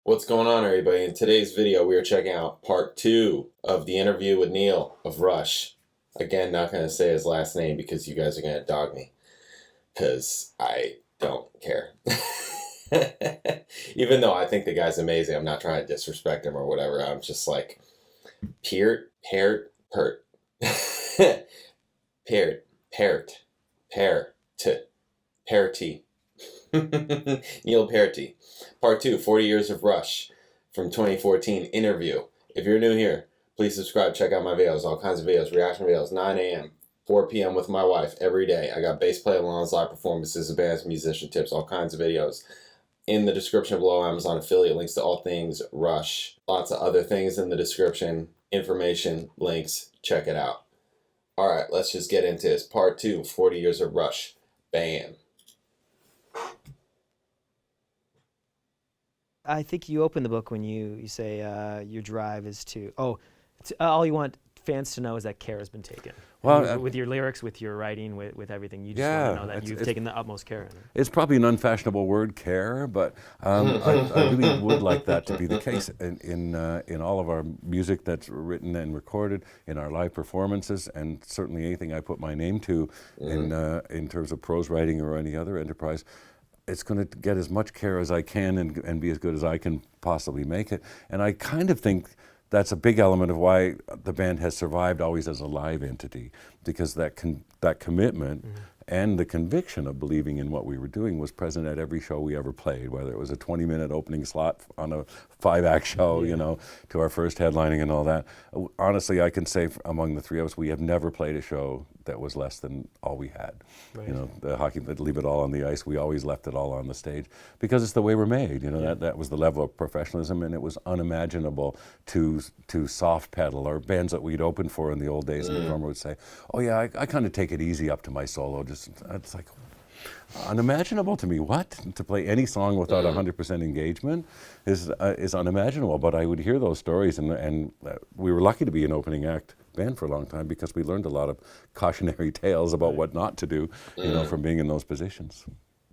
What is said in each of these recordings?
What's going on, everybody? In today's video, we are checking out part 2 of the interview with Neil of Rush. Again, not going to say his last name because you guys are going to dog me. Because I don't care. Even though I think the guy's amazing, I'm not trying to disrespect him or whatever. I'm just like, Peart. Peart. Neil Peart. Part 2, 40 Years of Rush from 2014 interview. If you're new here, please subscribe, check out my videos, all kinds of videos, reaction videos, 9 a.m., 4 p.m. with my wife every day. I got bass Playalongs, live performances, advanced musician tips, all kinds of videos. In the description below, Amazon affiliate links to all things Rush. Lots of other things in the description, information, links, check it out. Alright, let's just get into this. Part 2, 40 Years of Rush. Bam. I think you open the book when you say your drive is to, all you want fans to know is that care has been taken. Well, with your lyrics, with your writing, with everything, you just want to know that you've taken the utmost care in it. It's probably an unfashionable word, care, but I really would like that to be the case in all of our music that's written and recorded, in our live performances, and certainly anything I put my name to in terms of prose writing or any other enterprise. It's going to get as much care as I can and be as good as I can possibly make it. And I kind of think that's a big element of why the band has survived always as a live entity, because that commitment and the conviction of believing in what we were doing was present at every show we ever played, whether it was a 20-minute opening slot on a 5-act show, you know, to our first headlining and all that. Honestly, I can say among the three of us, we have never played a show that was less than all we had. Right. You know, the hockey, leave it all on the ice. We always left it all on the stage because it's the way we're made. You know, that was the level of professionalism, and it was unimaginable to soft pedal. Or bands that we'd opened for in the old days, and the drummer would say, "Oh yeah, I kind of take it easy up to my solo." It's like unimaginable to me. What? To play any song without 100% engagement is unimaginable. But I would hear those stories, and we were lucky to be an opening act band for a long time because we learned a lot of cautionary tales about what not to do, you know, from being in those positions.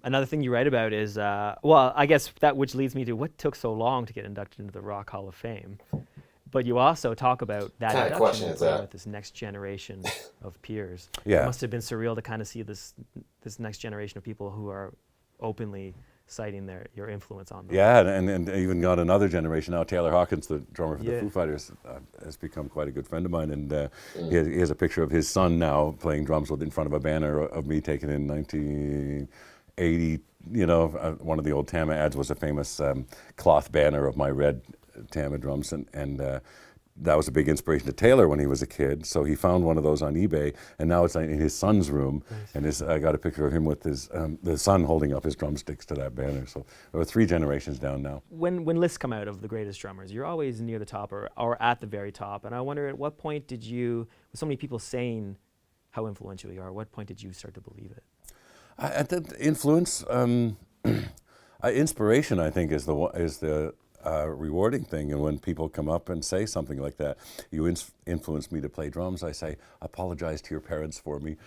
Another thing you write about is, well, I guess that which leads me to what took so long to get inducted into the Rock Hall of Fame. But you also talk about that induction with this next generation of peers. Yeah. It must have been surreal to kind of see this next generation of people who are openly citing your influence on them. Yeah, and even got another generation now. Taylor Hawkins, the drummer for the Foo Fighters, has become quite a good friend of mine, and he has a picture of his son now playing drums in front of a banner of me taken in 1980. You know, one of the old Tama ads was a famous cloth banner of my red Tama drums, and that was a big inspiration to Taylor when he was a kid. So he found one of those on eBay, and now it's in his son's room. Nice. And I got a picture of him with the son holding up his drumsticks to that banner. So there were 3 generations down now. When lists come out of the greatest drummers, you're always near the top or at the very top. And I wonder, at what point did you, with so many people saying how influential you are, at what point did you start to believe it? At the influence, inspiration, I think, is the rewarding thing. And when people come up and say something like that, you influenced me to play drums, I say, apologize to your parents for me.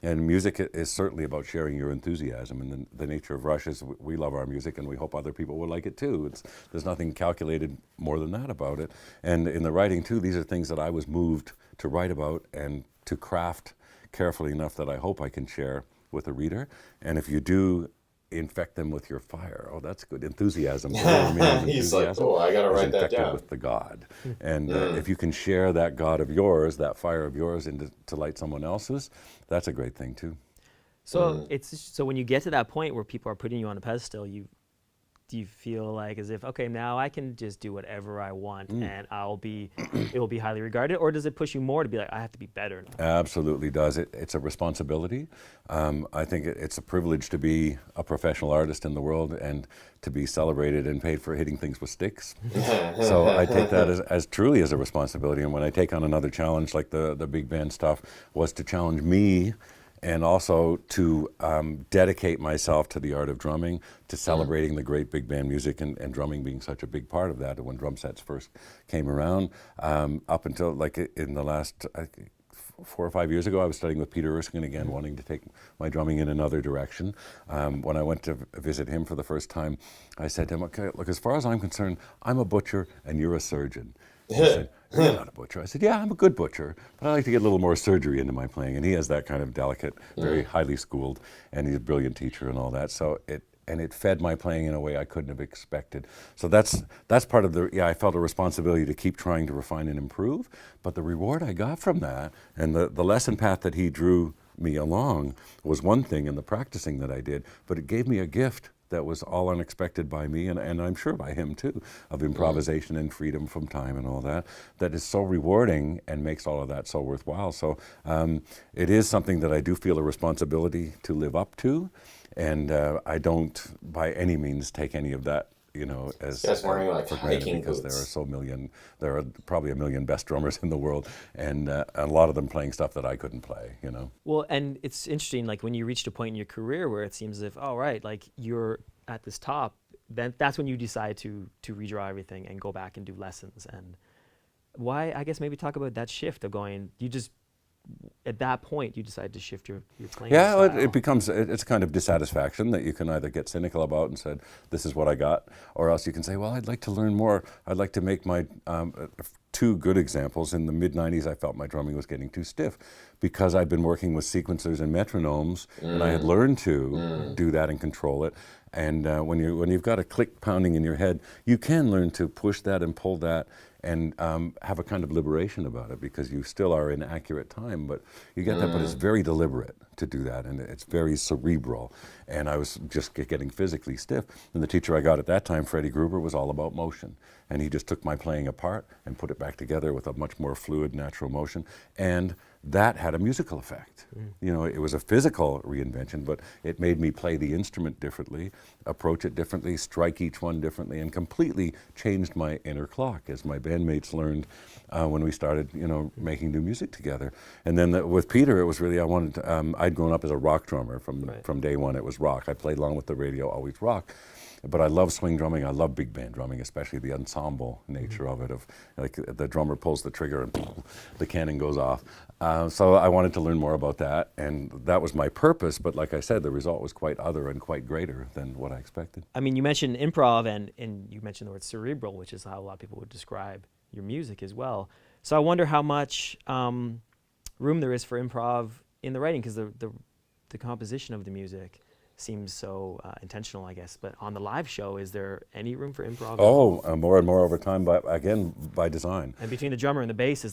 And music is certainly about sharing your enthusiasm, and the nature of Rush is we love our music and we hope other people will like it too. There's nothing calculated more than that about it. And in the writing too, these are things that I was moved to write about and to craft carefully enough that I hope I can share with a reader. And if you do infect them with your fire, oh, that's good. Enthusiasm. He's like, oh, I got to write that down. With the God. And if you can share that God of yours, that fire of yours, to light someone else's, that's a great thing too. So so when you get to that point where people are putting you on a pedestal, do you feel like as if, okay, now I can just do whatever I want and it will be highly regarded, or does it push you more to be like, I have to be better now? Absolutely does. It's a responsibility. I think it's a privilege to be a professional artist in the world and to be celebrated and paid for hitting things with sticks. So I take that as truly as a responsibility. And when I take on another challenge like the big band stuff, was to challenge me and also to dedicate myself to the art of drumming, to celebrating the great big band music and drumming being such a big part of that when drum sets first came around, up until like in the last 4 or 5 years ago, I was studying with Peter Erskine again, wanting to take my drumming in another direction. When I went to visit him for the first time, I said to him, okay, look, as far as I'm concerned, I'm a butcher and you're a surgeon. He said, you're not a butcher. I said, yeah, I'm a good butcher, but I like to get a little more surgery into my playing. And he has that kind of delicate, very highly schooled, and he's a brilliant teacher and all that. So it fed my playing in a way I couldn't have expected. So that's part of the, I felt a responsibility to keep trying to refine and improve, but the reward I got from that, and the lesson path that he drew me along was one thing, and the practicing that I did, but it gave me a gift that was all unexpected by me, and I'm sure by him too, of improvisation and freedom from time and all that, that is so rewarding and makes all of that so worthwhile. So it is something that I do feel a responsibility to live up to, and I don't by any means take any of that, as wearing like for granted, hiking because boots. there are probably a million best drummers in the world, and a lot of them playing stuff that I couldn't play, Well, and it's interesting, like when you reached a point in your career where it seems as if, oh, right, like you're at this top, then that's when you decide to redraw everything and go back and do lessons. And why, I guess maybe talk about that shift of going, at that point, you decide to shift your playing style. It becomes, it's kind of dissatisfaction that you can either get cynical about and said, this is what I got, or else you can say, well, I'd like to learn more. I'd like to make my, two good examples. In the mid-90s, I felt my drumming was getting too stiff because I'd been working with sequencers and metronomes, and I had learned to do that and control it. And when you've got a click pounding in your head, you can learn to push that and pull that and have a kind of liberation about it, because you still are in accurate time, but you get that, but it's very deliberate to do that, and it's very cerebral. And I was just getting physically stiff. And the teacher I got at that time, Freddie Gruber, was all about motion. And he just took my playing apart and put it back together with a much more fluid, natural motion. And that had a musical effect. It was a physical reinvention, but it made me play the instrument differently, approach it differently, strike each one differently, and completely changed my inner clock, as my bandmates learned when we started, making new music together. And then with Peter, it was really, I'd grown up as a rock drummer from day one. It was rock. I played along with the radio, always rock. But I love swing drumming. I love big band drumming, especially the ensemble nature of it. Of like the drummer pulls the trigger and the cannon goes off. So I wanted to learn more about that, and that was my purpose. But like I said, the result was quite other and quite greater than what I expected. I mean, you mentioned improv, and you mentioned the word cerebral, which is how a lot of people would describe your music as well. So I wonder how much room there is for improv in the writing, because the composition of the music seems so intentional, I guess. But on the live show, is there any room for improv? More and more over time, by design. And between the drummer and the bass is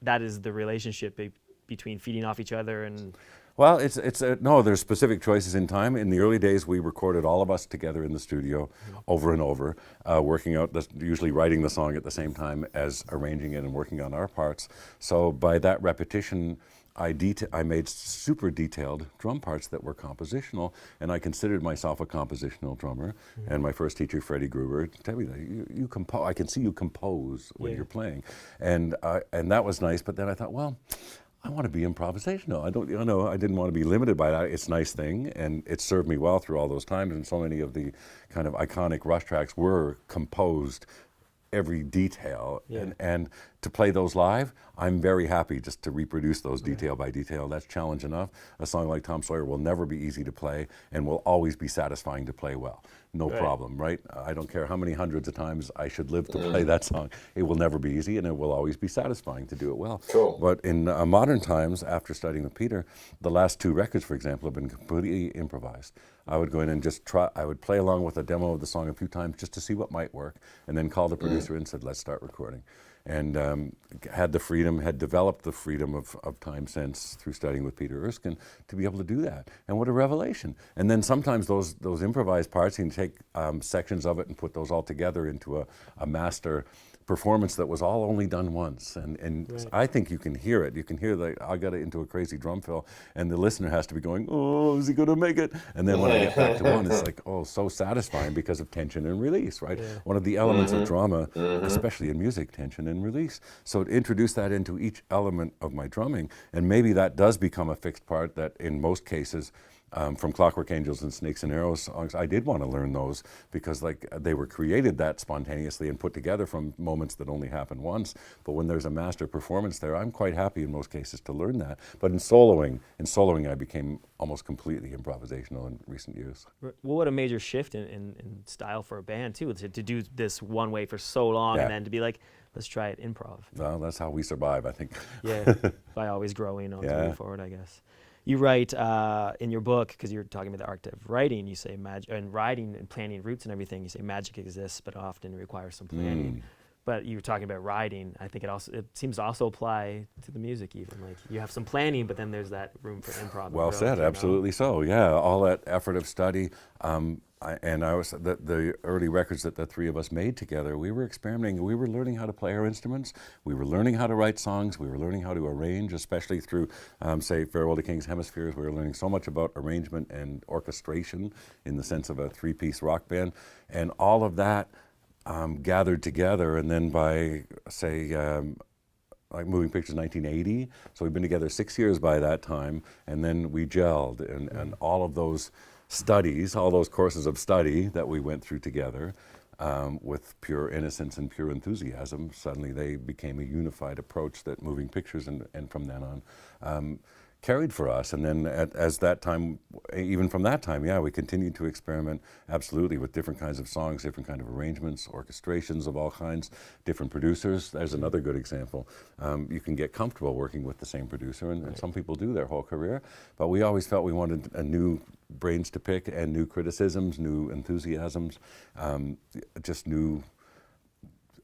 that is the relationship between feeding off each other and. Well, there's specific choices in time. In the early days, we recorded all of us together in the studio over and over, working out, usually writing the song at the same time as arranging it and working on our parts. So by that repetition, I made super detailed drum parts that were compositional, and I considered myself a compositional drummer. And my first teacher, Freddie Gruber, told me that you compose. I can see you compose when you're playing, and that was nice. But then I thought, well, I want to be improvisational. I didn't want to be limited by that. It's a nice thing, and it served me well through all those times. And so many of the kind of iconic Rush tracks were composed, every detail, and to play those live, I'm very happy just to reproduce those detail by detail. That's challenge enough. A song like Tom Sawyer will never be easy to play and will always be satisfying to play well. No problem, right? I don't care how many hundreds of times I should live to play that song. It will never be easy, and it will always be satisfying to do it well. Cool. But in modern times, after studying with Peter, the last 2 records, for example, have been completely improvised. I would go in and just try, I would play along with a demo of the song a few times just to see what might work, and then call the producer and said, let's start recording. And had developed the freedom of time sense through studying with Peter Erskine to be able to do that. And what a revelation. And then sometimes those improvised parts, you can take sections of it and put those all together into a master performance that was all only done once. And I think you can hear it. You can hear I got it into a crazy drum fill, and the listener has to be going, oh, is he going to make it? And then when I get back to one, it's like, oh, so satisfying because of tension and release, right? One of the elements of drama, especially in music, tension and release. So to introduce that into each element of my drumming, and maybe that does become a fixed part that in most cases from Clockwork Angels and Snakes and Arrows songs, I did want to learn those because like they were created that spontaneously and put together from moments that only happen once. But when there's a master performance there, I'm quite happy in most cases to learn that. But in soloing, I became almost completely improvisational in recent years. Well, what a major shift in style for a band too, to do this one way for so long and then to be like, let's try it improv. Well, that's how we survive, I think. Yeah, by always growing on moving forward, I guess. You write in your book, because you're talking about the art of writing, you say and writing and planning routes and everything, you say magic exists, but often requires some planning. But you were talking about writing. I think it seems to also apply to the music even. Like you have some planning, but then there's that room for improv. Well said, absolutely so. Yeah, all that effort of study. The early records that the three of us made together, we were experimenting. We were learning how to play our instruments. We were learning how to write songs. We were learning how to arrange, especially through, say, Farewell to King's Hemispheres. We were learning so much about arrangement and orchestration in the sense of a three-piece rock band. And all of that gathered together, and then by, say, like Moving Pictures 1980, so we've been together 6 years by that time, and then we gelled, and all of those studies, all those courses of study that we went through together with pure innocence and pure enthusiasm, suddenly they became a unified approach that Moving Pictures and from then on carried for us. And then as that time, even from that time, we continued to experiment absolutely with different kinds of songs, different kind of arrangements, orchestrations of all kinds, different producers. There's another good example. You can get comfortable working with the same producer, and some people do their whole career, but we always felt we wanted a new brains to pick and new criticisms, new enthusiasms, just new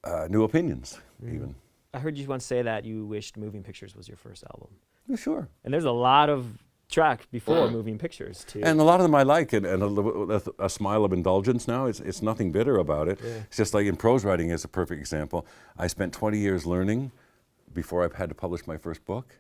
opinions even. I heard you once say that you wished Moving Pictures was your first album. Yeah, sure. And there's a lot of tracks before Moving Pictures too. And a lot of them I like, and a smile of indulgence now. It's nothing bitter about it. Yeah. It's just like in prose writing is a perfect example. I spent 20 years learning before I've had to publish my first book,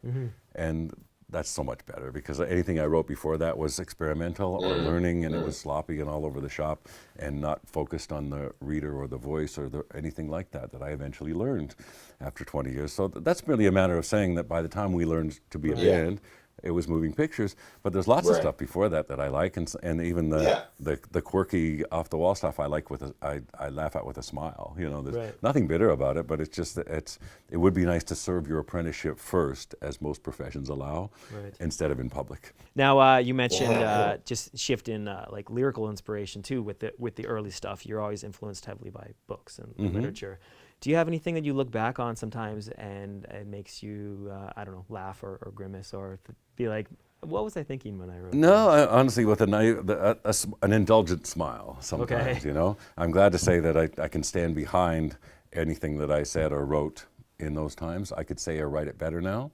and that's so much better because anything I wrote before that was experimental or learning, and it was sloppy and all over the shop and not focused on the reader or the voice or anything like that I eventually learned after 20 years. So that's merely a matter of saying that by the time we learned to be a band, it was Moving Pictures, but there's lots of stuff before that I like, and even the quirky off the wall stuff I like I laugh at with a smile. You know, there's nothing bitter about it, but it's just that it would be nice to serve your apprenticeship first, as most professions allow, instead of in public. Now you mentioned just shift in like lyrical inspiration too with the early stuff. You're always influenced heavily by books and literature. Do you have anything that you look back on sometimes and it makes you, I don't know, laugh or grimace or be like, what was I thinking when I wrote No, honestly, with an indulgent smile sometimes, you know. I'm glad to say that I can stand behind anything that I said or wrote in those times. I could say or write it better now,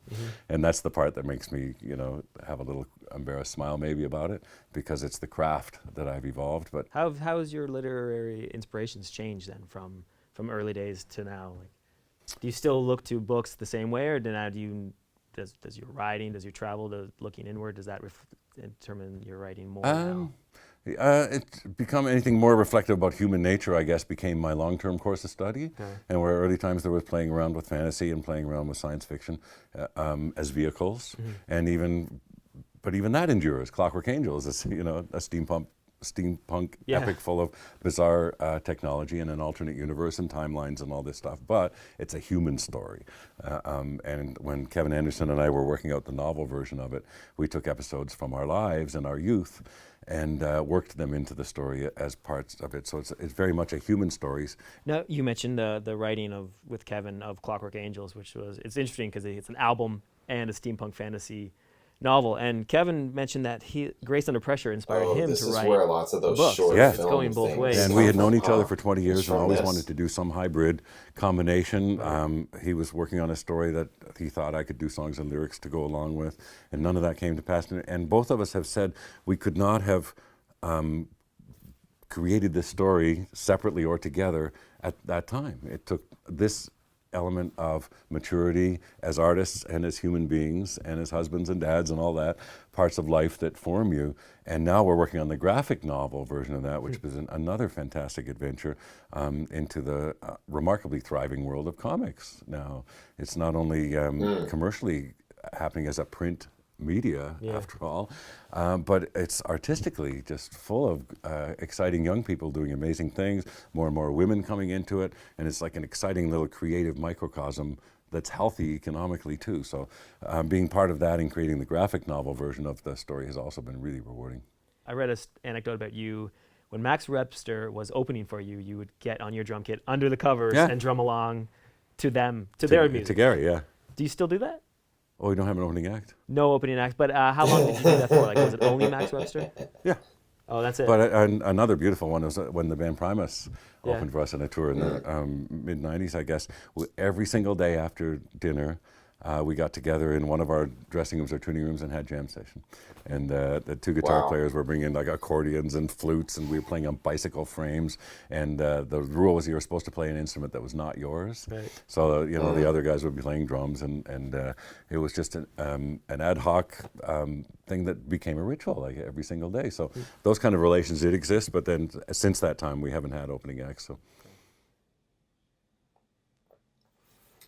and that's the part that makes me, you know, have a little embarrassed smile maybe about it, because it's the craft that I've evolved. But how has your literary inspirations changed then from early days to now? Like, do you still look to books the same way, or now does your writing, does your travel, looking inward, does that determine your writing more now? It's become anything more reflective about human nature, I guess, became my long-term course of study. And where early times there was playing around with fantasy and playing around with science fiction as vehicles, and even that endures. Clockwork Angels is, you know, a steampunk epic full of bizarre technology and an alternate universe and timelines and all this stuff, but it's a human story. And when Kevin Anderson and I were working out the novel version of it, we took episodes from our lives and our youth and worked them into the story as parts of it. So it's very much a human story. Now, you mentioned the writing with Kevin of Clockwork Angels, it's interesting because it's an album and a steampunk fantasy novel, and Kevin mentioned that Grace Under Pressure inspired him to write. This is where lots of those books. short It's film going both things ways. And we had known each other for 20 years and always this. wanted to do some hybrid combination. He was working on a story that he thought I could do songs and lyrics to go along with, and none of that came to pass. And both of us have said we could not have created this story separately or together at that time. It took this element of maturity as artists and as human beings and as husbands and dads and all that, parts of life that form you. And now we're working on the graphic novel version of that, which was another fantastic adventure into the remarkably thriving world of comics now. It's not only commercially happening as a print media, after all. But it's artistically just full of exciting young people doing amazing things, more and more women coming into it, and it's like an exciting little creative microcosm that's healthy economically too. So being part of that and creating the graphic novel version of the story has also been really rewarding. I read an anecdote about you. When Max Webster was opening for you, you would get on your drum kit under the covers and drum along to them, to their music. To Gary, yeah. Do you still do that? Oh, you don't have an opening act? No opening act, but how long did you do that for? Like, was it only Max Webster? Yeah. Oh, that's it. But another beautiful one was when the band Primus opened for us on a tour in the mid-'90s, I guess. Every single day after dinner, we got together in one of our dressing rooms or tuning rooms and had jam session. And the two guitar players were bringing like accordions and flutes, and we were playing on bicycle frames. And the rule was you were supposed to play an instrument that was not yours. Right. So the other guys would be playing drums, and it was just an ad hoc thing that became a ritual like every single day. So those kind of relations did exist, but then since that time we haven't had opening acts. So.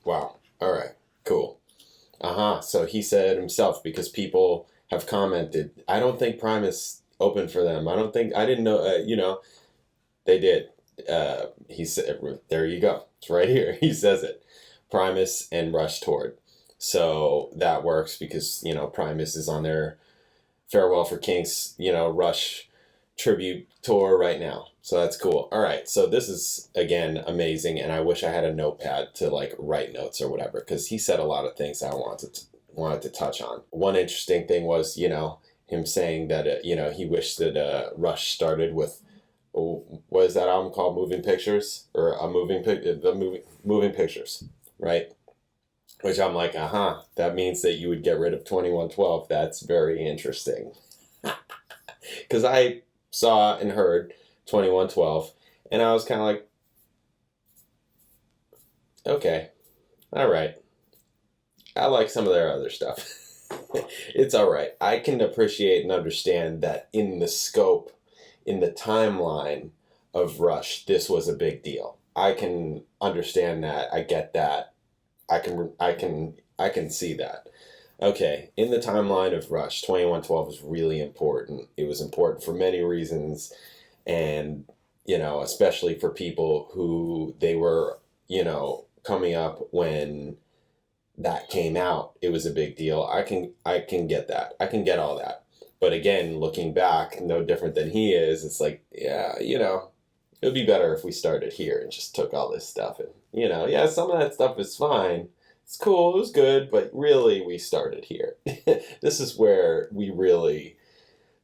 Wow. All right. Cool. So he said himself, because people have commented, I don't think Primus opened for them. I didn't know, they did. He said, there you go. It's right here. He says it. Primus and Rush toured. So that works because, Primus is on their Farewell for Kinks, Rush tribute tour right now. So that's cool. All right. So this is, again, amazing. And I wish I had a notepad to write notes or whatever, because he said a lot of things I wanted to touch on. One interesting thing was, him saying that, he wished that Rush started with, what is that album called? Moving Pictures? Or Moving Pictures, right? Which I'm like, that means that you would get rid of 2112. That's very interesting. Because I saw and heard 2112, and I was kind of like, okay, all right. I like some of their other stuff. It's all right. I can appreciate and understand that in the scope, in the timeline of Rush, this was a big deal. I can understand that. I get that. I can see that. Okay, in the timeline of Rush, 2112 was really important. It was important for many reasons, and, especially for people who they were, coming up when that came out. It was a big deal. I can get that. I can get all that. But again, looking back, no different than he is, it's like, yeah, it would be better if we started here and just took all this stuff and, some of that stuff is fine. It's cool, it was good, but really we started here. This is where the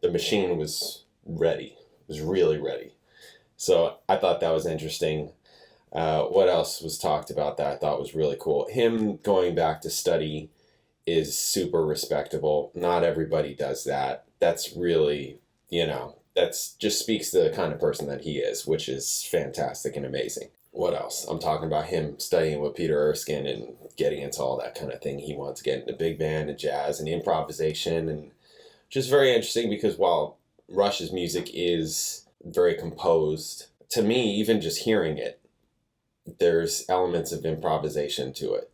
machine was ready. It was really ready. So I thought that was interesting. What else was talked about that I thought was really cool? Him going back to study is super respectable. Not everybody does that. That's really, that's just speaks to the kind of person that he is, which is fantastic and amazing. What else? I'm talking about him studying with Peter Erskine and getting into all that kind of thing. He wants to get into big band and jazz and improvisation, and just very interesting because while Rush's music is very composed, to me, even just hearing it, there's elements of improvisation to it.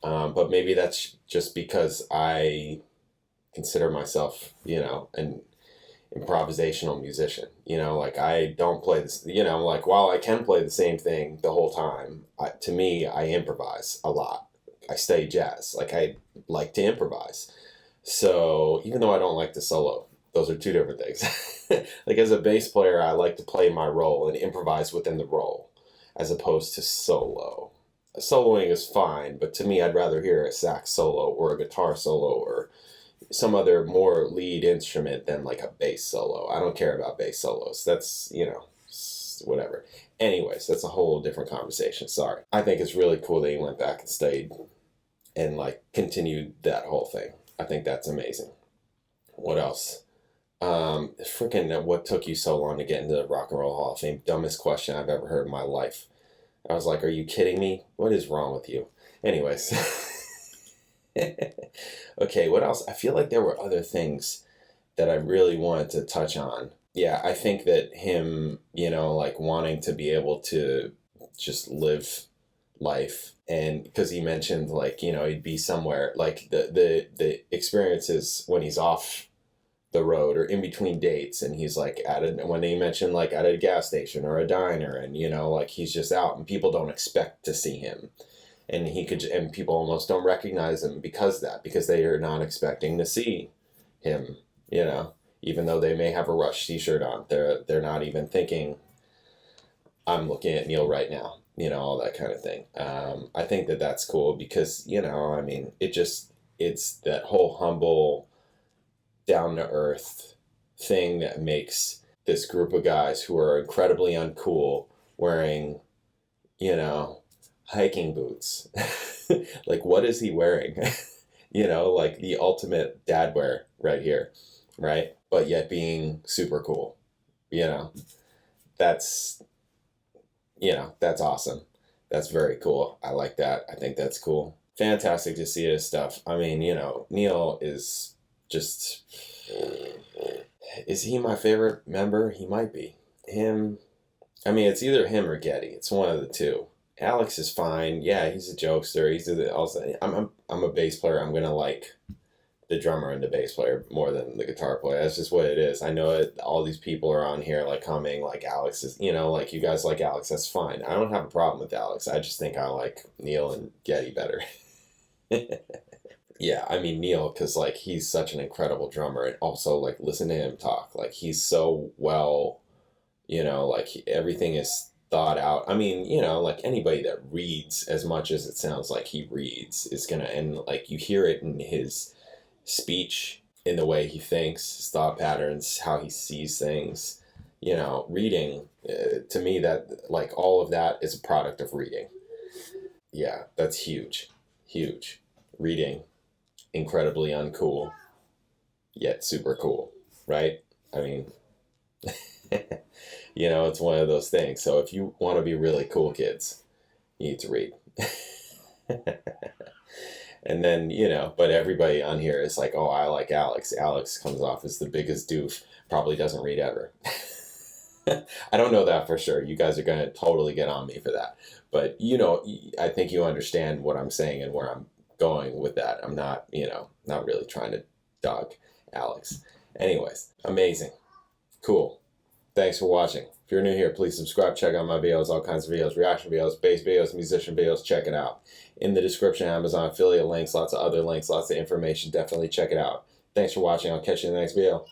But maybe that's just because I consider myself, an improvisational musician. I don't play this, while I can play the same thing the whole time, to me, I improvise a lot. I study jazz. I like to improvise. So even though I don't like to solo, those are two different things. As a bass player, I like to play my role and improvise within the role as opposed to solo. Soloing is fine, but to me, I'd rather hear a sax solo or a guitar solo or some other more lead instrument than a bass solo. I don't care about bass solos. That's, whatever. Anyways, that's a whole different conversation. Sorry. I think it's really cool that he went back and stayed and continued that whole thing. I think that's amazing. What else? Freaking what took you so long to get into the Rock and Roll Hall of Fame? Dumbest question I've ever heard in my life. I was like, are you kidding me? What is wrong with you? Anyways. Okay, what else? I feel like there were other things that I really wanted to touch on. Yeah, I think that him, wanting to be able to just live life. And because he mentioned, like, you know, he'd be somewhere, like the experiences when he's off the road or in between dates, and he's like when he mentioned like at a gas station or a diner, and you know, like he's just out and people don't expect to see him, and and people almost don't recognize him because they are not expecting to see him, you know, even though they may have a Rush t-shirt on, they're not even thinking, I'm looking at Neil right now, you know, all that kind of thing. I think that that's cool because, you know, I mean, it's that whole humble, down to earth thing that makes this group of guys who are incredibly uncool wearing, you know, hiking boots. Like, what is he wearing? You know, like the ultimate dad wear right here, right? But yet being super cool, you know, that's awesome. That's very cool. I like that. I think that's cool. Fantastic to see his stuff. I mean, you know, Neil is just, is he my favorite member? He might be. Him, I mean, it's either him or Geddy. It's one of the two. Alex is fine. Yeah, he's a jokester. I'm a bass player. I'm gonna like the drummer and the bass player more than the guitar player. That's just what it is. I know it, all these people are on here like coming, like Alex is, you know, like you guys like Alex. That's fine. I don't have a problem with Alex. I just think I like Neil and Geddy better. Yeah, I mean Neil, because like he's such an incredible drummer, and also like listen to him talk. Like he's so well, you know, like everything is thought out. I mean, you know, like anybody that reads as much as it sounds like he reads is gonna, and like you hear it in his speech, in the way he thinks, his thought patterns, how he sees things. You know, reading, to me, that like all of that is a product of reading. Yeah, that's huge. Reading, incredibly uncool, yet super cool, right? I mean, you know, it's one of those things. So if you want to be really cool, kids, you need to read. And then, you know, but everybody on here is like, oh, I like Alex. Alex comes off as the biggest doof, probably doesn't read ever. I don't know that for sure. You guys are going to totally get on me for that. But, you know, I think you understand what I'm saying and where I'm going with that. I'm not, you know, not really trying to dog Alex. Anyways, amazing. Cool. Thanks for watching. If you're new here, please subscribe. Check out my videos, all kinds of videos, reaction videos, bass videos, musician videos. Check it out. In the description, Amazon affiliate links, lots of other links, lots of information. Definitely check it out. Thanks for watching. I'll catch you in the next video.